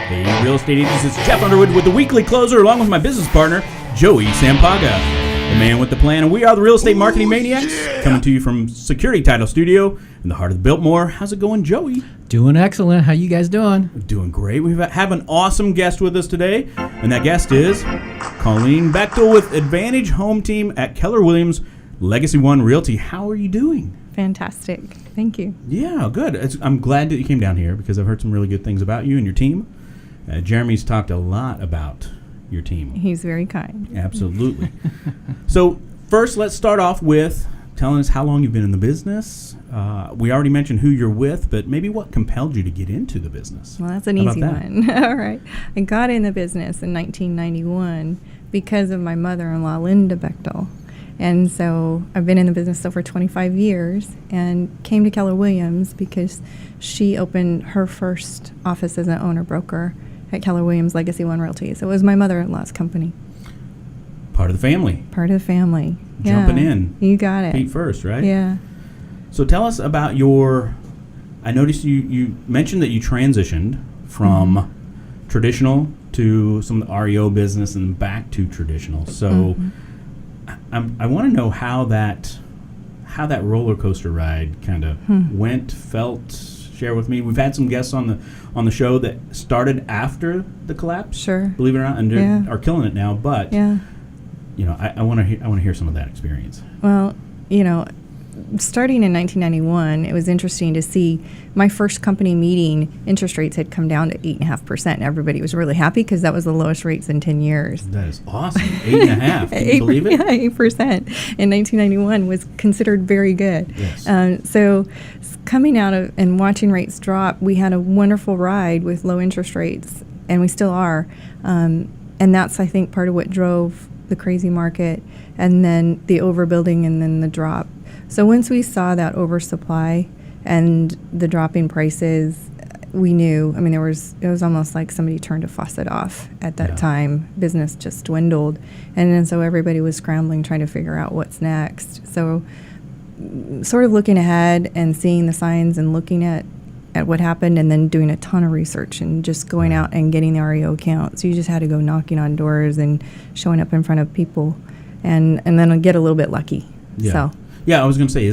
Hey, real estate agents, it's Jeff Underwood with the Weekly Closer, along with my business partner, Joey Sampaga, the man with the plan. And we are the Real Estate Marketing Maniacs, coming to you from Security Title Studio in the heart of the Biltmore. How's it going, Joey? Doing excellent. How you guys doing? Doing great. We have an awesome guest with us today, and that guest is Colleen Bechtel with Advantage Home Team at Keller Williams Legacy One Realty. How are you doing? Fantastic. Thank you. Yeah, good. I'm glad that you came down here because I've heard some really good things about you and your team. Jeremy's talked a lot about your team. He's very kind. Absolutely. So first, let's start off with telling us how long you've been in the business. We already mentioned who you're with, but maybe what compelled you to get into the business? Well, that's an easy one. All right. I got in the business in 1991 because of my mother-in-law, Linda Bechtel. And so I've been in the business over 25 years and came to Keller Williams because she opened her first office as an owner-broker at Keller Williams Legacy One Realty. So it was my mother-in-law's company. Part of the family. Part of the family. Jumping in. You got it. Feet first, right? Yeah. So tell us about I noticed you mentioned that you transitioned from traditional to some of the REO business and back to traditional. So I want to know how that roller coaster ride kind of went, felt. Share with me. We've had some guests on the show that started after the collapse. Sure. Believe it or not, and are killing it now. But yeah. I want to hear some of that experience. Well, starting in 1991, it was interesting to see my first company meeting. Interest rates had come down to 8.5%, and everybody was really happy because that was the lowest rates in 10 years. That is awesome. 8.5%. Can you believe it? Yeah, 8% in 1991 was considered very good. Yes. So coming out of and watching rates drop, we had a wonderful ride with low interest rates, and we still are. And that's, I think, part of what drove the crazy market, and then the overbuilding, and then the drop. So once we saw that oversupply and the dropping prices, we knew. I mean, it was almost like somebody turned a faucet off at that time. Business just dwindled, and then so everybody was scrambling, trying to figure out what's next. So, sort of looking ahead and seeing the signs and looking at what happened, and then doing a ton of research and just going out and getting the REO account. So you just had to go knocking on doors and showing up in front of people, and then get a little bit lucky. Yeah. So. Yeah, I was going to say,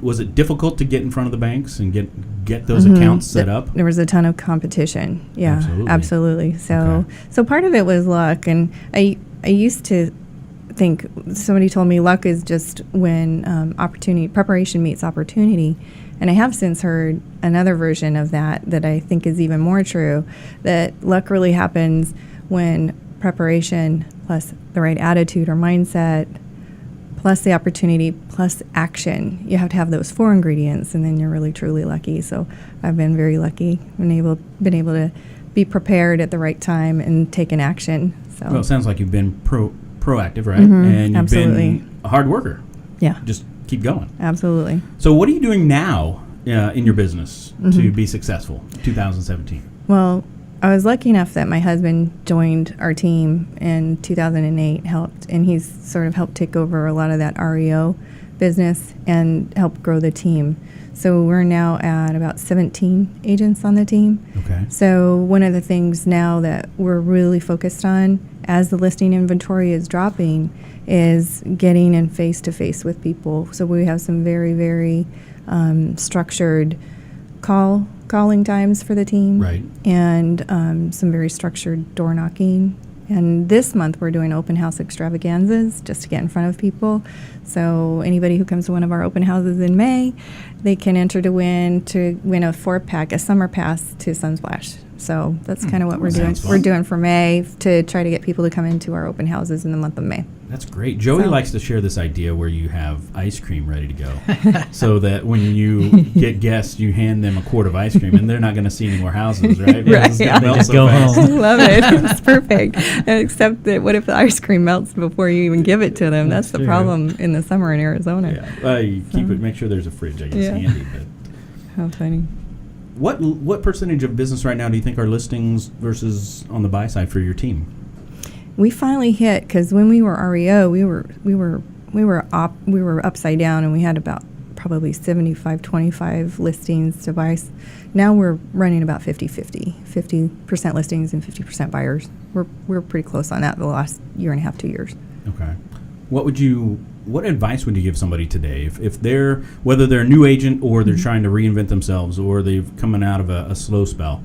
was it difficult to get in front of the banks and get those accounts set up? There was a ton of competition. Yeah, absolutely. So part of it was luck, and I used to think, somebody told me luck is just when preparation meets opportunity, and I have since heard another version of that I think is even more true, that luck really happens when preparation plus the right attitude or mindset plus the opportunity, plus action. You have to have those four ingredients, and then you're really, truly lucky. So I've been very lucky, been able to be prepared at the right time and take an action. So. Well, it sounds like you've been proactive, right? And you've been a hard worker. Yeah. Just keep going. Absolutely. So what are you doing now in your business to be successful, 2017? Well, I was lucky enough that my husband joined our team in 2008, and he's sort of helped take over a lot of that REO business and help grow the team. So we're now at about 17 agents on the team. Okay. So one of the things now that we're really focused on as the listing inventory is dropping is getting in face-to-face with people. So we have some very, very structured calling times for the team, right, and some very structured door knocking. And this month we're doing open house extravaganzas just to get in front of people. So anybody who comes to one of our open houses in May, they can enter to win a 4-pack, a summer pass to Sunsplash. So that's kind of what we're doing. We're doing for May to try to get people to come into our open houses in the month of May. That's great. Joey likes to share this idea where you have ice cream ready to go, so that when you get guests, you hand them a quart of ice cream, and they're not going to see any more houses, right? Right. Yeah. They just go home. I love it. It's perfect. Except that what if the ice cream melts before you even give it to them? That's the true. problem in the summer in Arizona. Yeah. You keep it. Make sure there's a fridge, I guess, handy. But how funny. What percentage of business right now do you think are listings versus on the buy side for your team? We finally hit, because when we were REO, we were upside down, and we had about probably 75-25 listings to buy. Now we're running about 50-50, 50% listings and 50% buyers. We're pretty close on that the last year and a half, 2 years. Okay. What advice would you give somebody today if they're, whether they're a new agent or they're trying to reinvent themselves or they've coming out of a slow spell?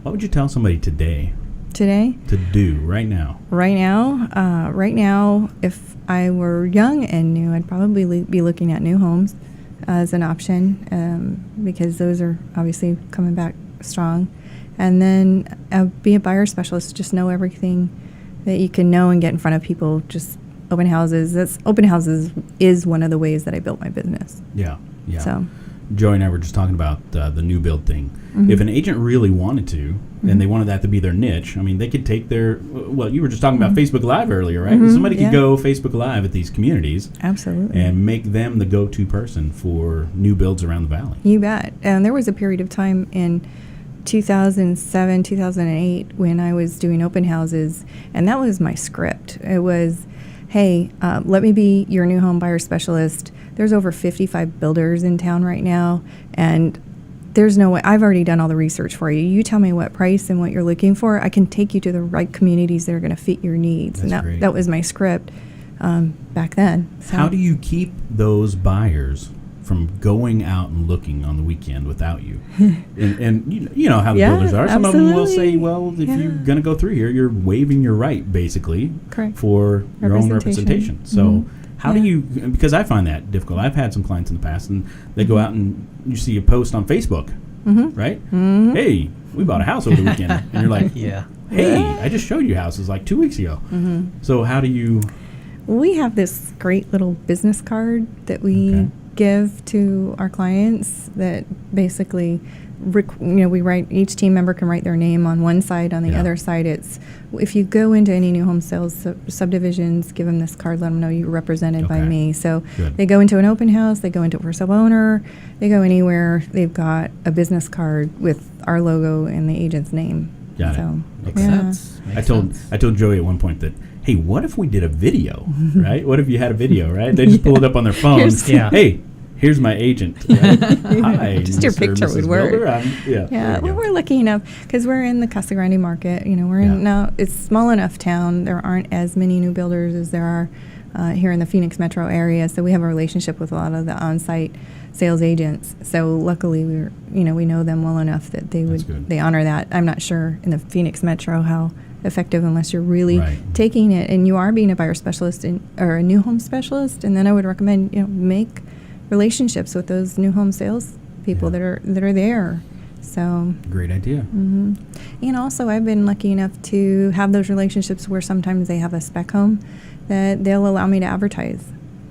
What would you tell somebody today to do right now? Right now, if I were young and new, I'd probably be looking at new homes as an option, because those are obviously coming back strong. And then be a buyer specialist. Just know everything that you can know and get in front of people. Just open houses. Open houses is one of the ways that I built my business. Yeah. So Joey and I were just talking about the new build thing. Mm-hmm. If an agent really wanted to, and they wanted that to be their niche, I mean, they could take well, you were just talking about Facebook Live earlier, right? Mm-hmm. Somebody could Yeah. go Facebook Live at these communities. Absolutely. And make them the go-to person for new builds around the valley. You bet. And there was a period of time in 2007, 2008 when I was doing open houses, and that was my script. It was, hey, let me be your new home buyer specialist. There's over 55 builders in town right now, and there's no way. I've already done all the research for you. You tell me what price and what you're looking for. I can take you to the right communities that are going to fit your needs. That's and great. that was my script back then. So. How do you keep those buyers from going out and looking on the weekend without you? and you know how the Yeah, builders are. Some of them will say, absolutely. well, if Yeah. you're going to go through here, you're waiving your right, basically, Correct. for your own representation. So Mhm. how do you, because I find that difficult. I've had some clients in the past, and they go out and you see a post on Facebook, right? Mhm. Hey, we bought a house over the weekend. And you're like, Yeah. hey, I just showed you houses like 2 weeks ago. So how do you... We have this great little business card that we Okay. give to our clients that basically, we write, each team member can write their name on one side. On the Yeah. other side, it's, if you go into any new home sales subdivisions, give them this card, let them know you're represented by Okay. me. So Good. they go into an open house, they go into a for sale owner, they go anywhere, they've got a business card with our logo and the agent's name. Got it. So, Makes yeah. sense. I told Joey at one point that, hey, what if we did a video, right? What if you had a video, right? They just pull it up on their phone. Here's- Yeah. Hey, here's my agent. Right? Hi, Just your Mr. picture Mrs. would work. Builder. Yeah. Yeah, there you well, go. we're lucky enough because we're in the Casa Grande market. We're Yeah. in now. It's a small enough town. There aren't as many new builders as there are here in the Phoenix metro area. So we have a relationship with a lot of the on-site sales agents. So luckily, we know them well enough that That's good. they honor that. I'm not sure in the Phoenix metro how effective unless you're really Right. taking it and you are being a buyer specialist or a new home specialist. And then I would recommend make relationships with those new home sales people Yeah. that are there. So, Great idea. and also I've been lucky enough to have those relationships where sometimes they have a spec home that they'll allow me to advertise.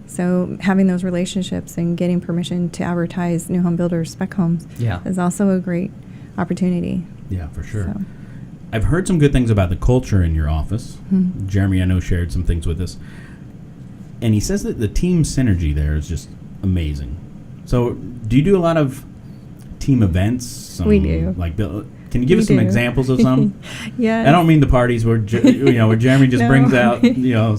So having those relationships and getting permission to advertise new home builders spec homes Yeah. is also a great opportunity. Yeah, for sure. So. I've heard some good things about the culture in your office. Jeremy, I know, shared some things with us. And he says that the team synergy there is just amazing. So do you do a lot of team events? We do. Can you give We us some do. examples of some? Yeah. I don't mean the parties where where Jeremy just No. brings out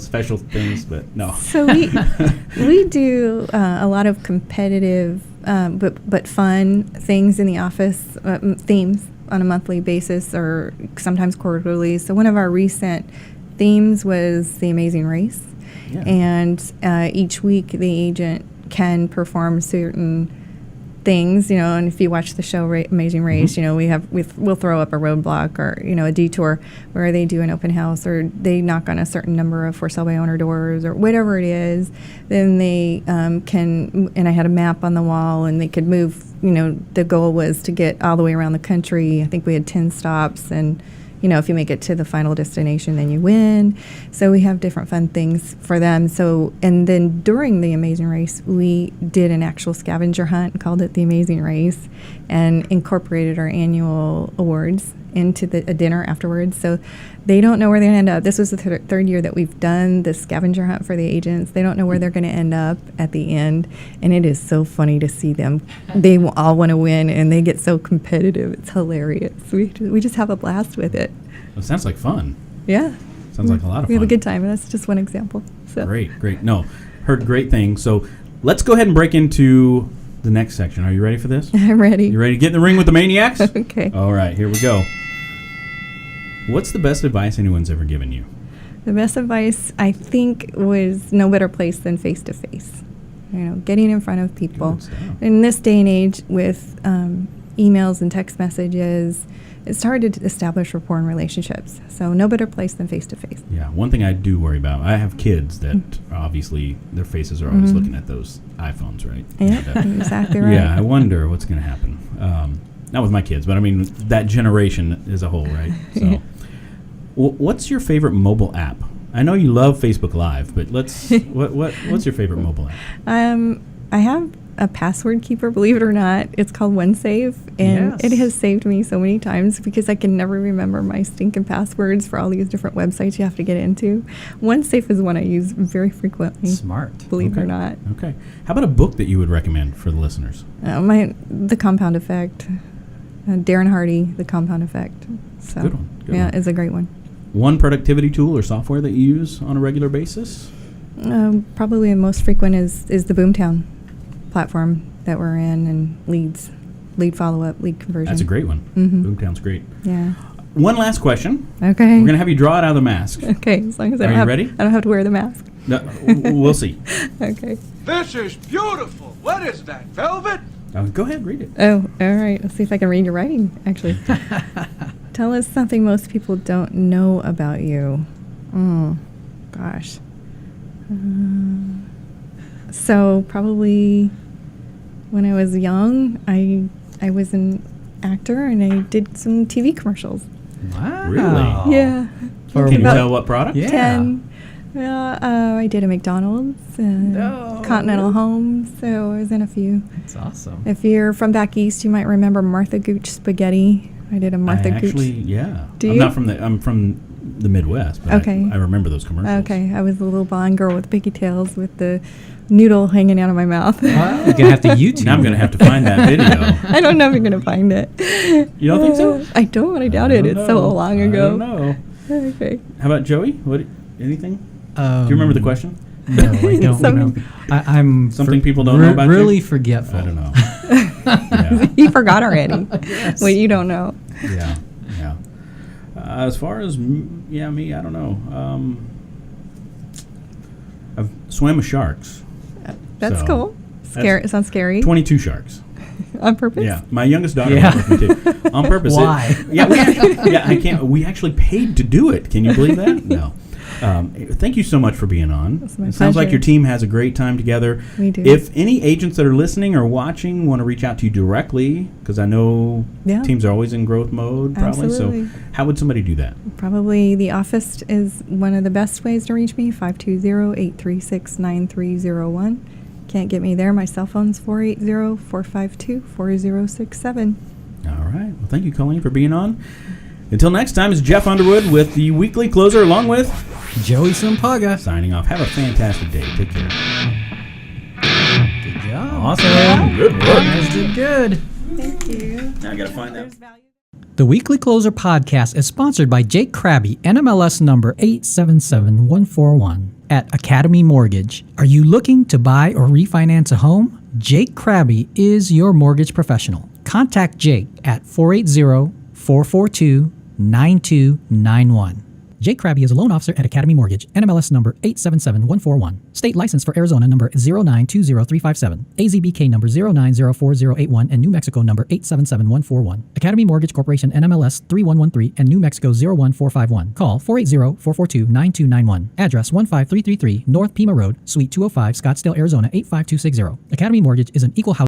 special things, but no. So we do a lot of competitive but fun things in the office, themes on a monthly basis or sometimes quarterly. So one of our recent themes was the Amazing Race, Yeah. and each week the agent can perform certain things, and if you watch the show Amazing Race, we'll throw up a roadblock or a detour where they do an open house or they knock on a certain number of for sale by owner doors or whatever it is. Then they can, and I had a map on the wall, and they could move. The goal was to get all the way around the country. I think we had 10 stops, and if you make it to the final destination, then you win. So we have different fun things for them. So, and then during the Amazing Race, we did an actual scavenger hunt and called it the Amazing Race, and incorporated our annual awards into a dinner afterwards. So they don't know where they're going to end up. This was the third year that we've done the scavenger hunt for the agents. They don't know where they're going to end up at the end. And it is so funny to see them. They all want to win, and they get so competitive. It's hilarious. We just have a blast with it. It sounds like fun. Yeah. Sounds like a lot of fun. We have a good time. That's just one example. So. Great. No, heard great things. So let's go ahead and break into the next section. Are you ready for this? I'm ready. You ready to get in the ring with the maniacs? Okay. All right, here we go. What's the best advice anyone's ever given you? The best advice, I think, was no better place than face-to-face. Getting in front of people. Good stuff. In this day and age with emails and text messages, it's hard to establish rapport and relationships. So no better place than face-to-face. Yeah, one thing I do worry about, I have kids that obviously their faces are always looking at those iPhones, right? Yeah, And, exactly right. yeah, I wonder what's going to happen. Not with my kids, but I mean that generation as a whole, right? So, what's your favorite mobile app? I know you love Facebook Live, but what's your favorite mobile app? I have a password keeper, believe it or not. It's called OneSave, and Yes. it has saved me so many times because I can never remember my stinking passwords for all these different websites you have to get into. OneSafe is one I use very frequently. Smart. Believe it or Okay. not. Okay. How about a book that you would recommend for the listeners? The Compound Effect. Darren Hardy, The Compound Effect. So, Good one, good yeah, one. it's a great one. One productivity tool or software that you use on a regular basis? Probably the most frequent is the Boomtown platform that we're in, and lead follow-up, lead conversion. That's a great one. Mhm. Boomtown's great. Yeah. One last question. Okay. We're going to have you draw it out of the mask. Okay, as long as Are you ready? I don't have to wear the mask. No, we'll see. Okay. This is beautiful. What is that, velvet? Go ahead, read it. Oh, all right. Let's see if I can read your writing, actually. Tell us something most people don't know about you. Oh, gosh. So probably when I was young, I was an actor and I did some TV commercials. Wow. Really? Yeah. For Can you About tell what product? Yeah. 10. I did a McDonald's, No. Continental Homes, so I was in a few. That's awesome. If you're from back east, you might remember Martha Gooch Spaghetti. I did a Martha I actually, Gooch. yeah. Do I'm you? not from I'm from the Midwest, but Okay. I remember those commercials. Okay, I was the little blonde girl with pigtails with the noodle hanging out of my mouth. Wow. You're gonna have to YouTube. Now I'm going to have to find that video. I don't know if you're going to find it. You don't think so? I don't. I doubt it. don't It's so know. long I ago. don't know. Okay. How about Joey? Anything? Do you remember the question? No, I don't Some- know. I'm Something people don't know about you? really forgetful. I don't know. Yeah. He forgot already. What you don't know. Yeah, yeah. As far as me, I don't know. I've swam with sharks. That's So, cool. Scary. It sounds scary. 22 sharks. On purpose? Yeah, my youngest daughter Yeah. went with me too, on purpose. Why? I can't. We actually paid to do it. Can you believe that? No. Thank you so much for being on. It's my It sounds like pleasure. your team has a great time together. We do. If any agents that are listening or watching want to reach out to you directly, because I know Yeah. teams are always in growth mode, probably. Absolutely. So, how would somebody do that? Probably the office is one of the best ways to reach me, 520-836-9301. Can't get me there. My cell phone's 480-452-4067. All right. Well, thank you, Colleen, for being on. Until next time, it's Jeff Underwood with the Weekly Closer, along with Joey Sampaga. signing off. Have a fantastic day. Take care. Good job. Awesome. Good You guys did good. Thank you. Now I got to find that. The Weekly Closer podcast is sponsored by Jake Krabby, NMLS number 877141 at Academy Mortgage. Are you looking to buy or refinance a home? Jake Krabby is your mortgage professional. Contact Jake at 480-442-9291. Jake Krabby is a loan officer at Academy Mortgage, NMLS number 877141. State license for Arizona number 0920357, AZBK number 0904081, and New Mexico number 877141. Academy Mortgage Corporation, NMLS 3113, and New Mexico 01451. Call 480-442-9291. Address 15333 North Pima Road, Suite 205, Scottsdale, Arizona 85260. Academy Mortgage is an equal housing